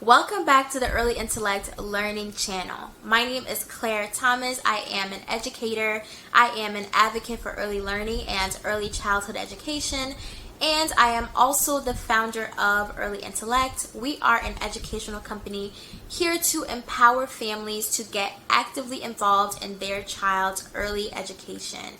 Welcome back to the Early Intellect Learning Channel. My name is Claire Thomas. I am an educator. I am an advocate for early learning and early childhood education. And I am also the founder of Early Intellect. We are an educational company here to empower families to get actively involved in their child's early education.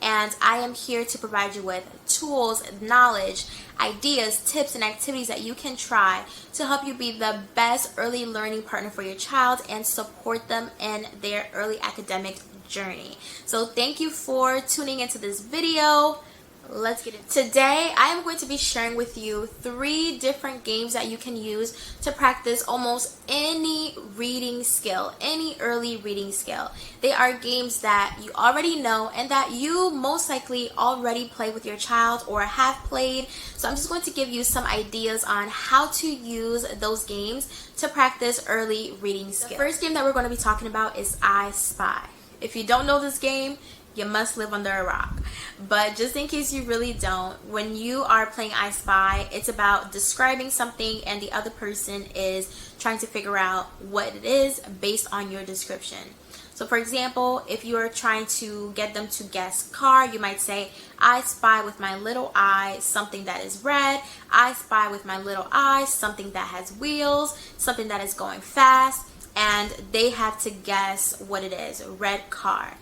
And I am here to provide you with tools, knowledge, ideas, tips, and activities that you can try to help you be the best early learning partner for your child and support them in their early academic journey. So thank you for tuning into this video. Let's get into it. Today, I am going to be sharing with you 3 different games that you can use to practice almost any reading skill, any early reading skill. They are games that you already know and that you most likely already play with your child or have played. So I'm just going to give you some ideas on how to use those games to practice early reading skills. The first game that we're going to be talking about is I Spy. If you don't know this game, you must live under a rock. But just in case you really don't, when you are playing I Spy, it's about describing something and the other person is trying to figure out what it is based on your description. So for example, if you are trying to get them to guess car, you might say, I spy with my little eye something that is red. I spy with my little eye something that has wheels, something that is going fast, and they have to guess what it is, red car.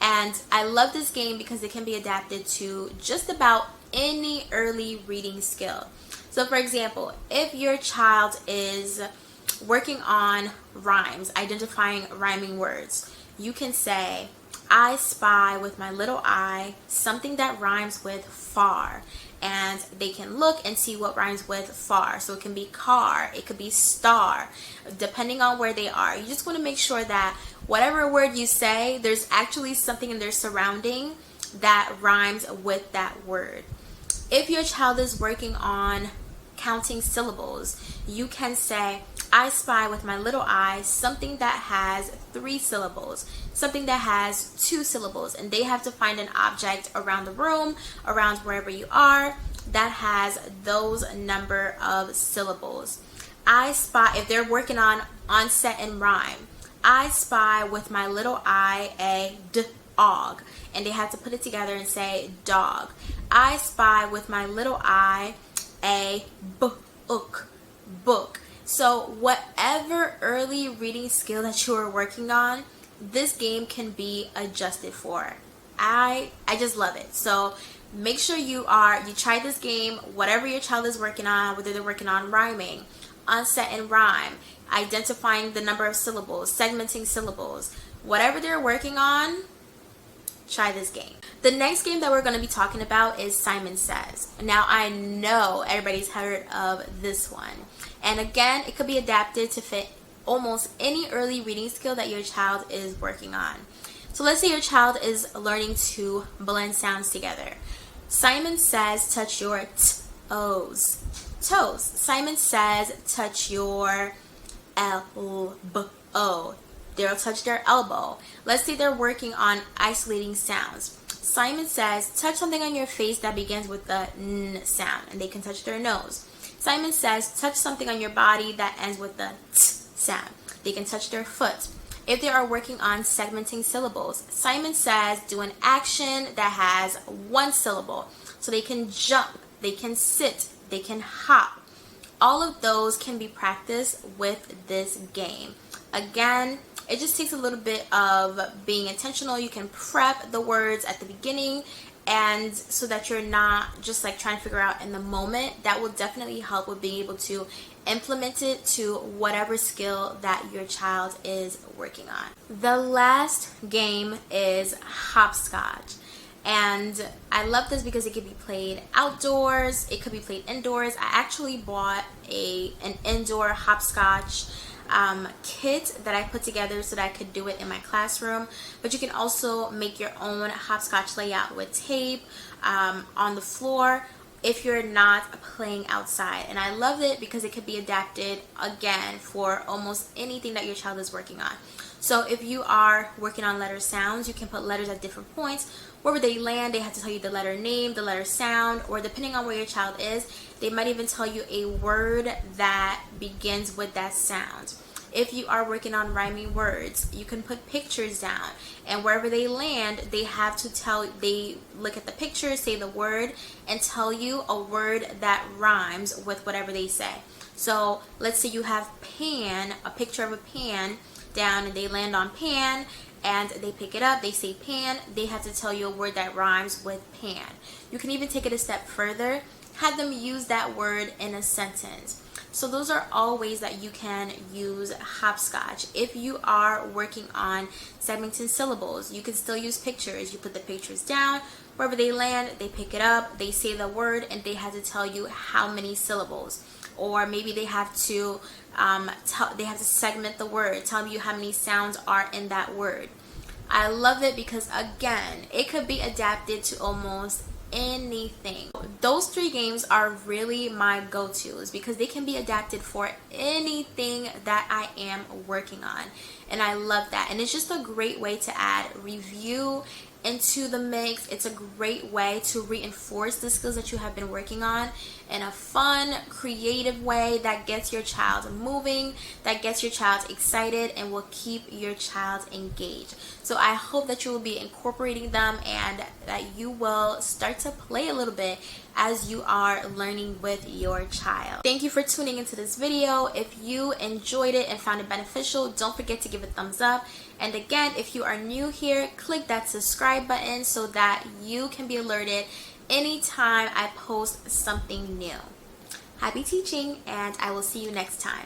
And I love this game because it can be adapted to just about any early reading skill. So for example, if your child is working on rhymes, identifying rhyming words, you can say, I spy with my little eye something that rhymes with far. And they can look and see what rhymes with far. So it can be car, it could be star, depending on where they are. You just want to make sure that whatever word you say, there's actually something in their surrounding that rhymes with that word. If your child is working on counting syllables, you can say, I spy with my little eye something that has 3 syllables, something that has 2 syllables, and they have to find an object around the room, around wherever you are, that has those number of syllables. I spy, if they're working on onset and rhyme, I spy with my little eye a dog, and they have to put it together and say dog. I spy with my little eye a book. So whatever early reading skill that you are working on, this game can be adjusted for. I just love it. So make sure you try this game, whatever your child is working on, whether they're working on rhyming, onset and rhyme, identifying the number of syllables, segmenting syllables, whatever they're working on, try this game. The next game that we're going to be talking about is Simon Says. Now I know everybody's heard of this one. And again, it could be adapted to fit almost any early reading skill that your child is working on. So let's say your child is learning to blend sounds together. Simon says, touch your toes. Simon says, touch your elbow. They'll touch their elbow. Let's say they're working on isolating sounds. Simon says, touch something on your face that begins with the N sound, and they can touch their nose. Simon says, touch something on your body that ends with the T sound. They can touch their foot. If they are working on segmenting syllables, Simon says, do an action that has 1 syllable. So they can jump, they can sit, they can hop. All of those can be practiced with this game. Again, it just takes a little bit of being intentional. You can prep the words at the beginning, and so that you're not just like trying to figure out in the moment. That will definitely help with being able to implement it to whatever skill that your child is working on. The last game is Hopscotch. And I love this because it can be played outdoors, it could be played indoors. I actually bought an indoor hopscotch kit that I put together so that I could do it in my classroom. But you can also make your own hopscotch layout with tape on the floor. if you're not playing outside. And I love it because it could be adapted again for almost anything that your child is working on. So if you are working on letter sounds, you can put letters at different points. Wherever they land, they have to tell you the letter name, the letter sound, or depending on where your child is, they might even tell you a word that begins with that sound. If you are working on rhyming words, you can put pictures down, and wherever they land, they have to they look at the picture, say the word, and tell you a word that rhymes with whatever they say. So let's say you have pan, a picture of a pan down, and they land on pan, and they pick it up, they say pan, they have to tell you a word that rhymes with pan. You can even take it a step further, have them use that word in a sentence. So those are all ways that you can use Hopscotch. If you are working on segmenting syllables, you can still use pictures. You put the pictures down, wherever they land, they pick it up, they say the word, and they have to tell you how many syllables. Or maybe they have to segment the word, tell you how many sounds are in that word. I love it because, again, it could be adapted to almost anything. Those 3 games are really my go-tos because they can be adapted for anything that I am working on, and I love that. And it's just a great way to add review into the mix. It's a great way to reinforce the skills that you have been working on in a fun, creative way that gets your child moving, that gets your child excited, and will keep your child engaged. So I hope that you will be incorporating them and that you will start to play a little bit as you are learning with your child. Thank you for tuning into this video. If you enjoyed it and found it beneficial, don't forget to give it a thumbs up. And again, if you are new here, click that subscribe button so that you can be alerted anytime I post something new. Happy teaching, and I will see you next time.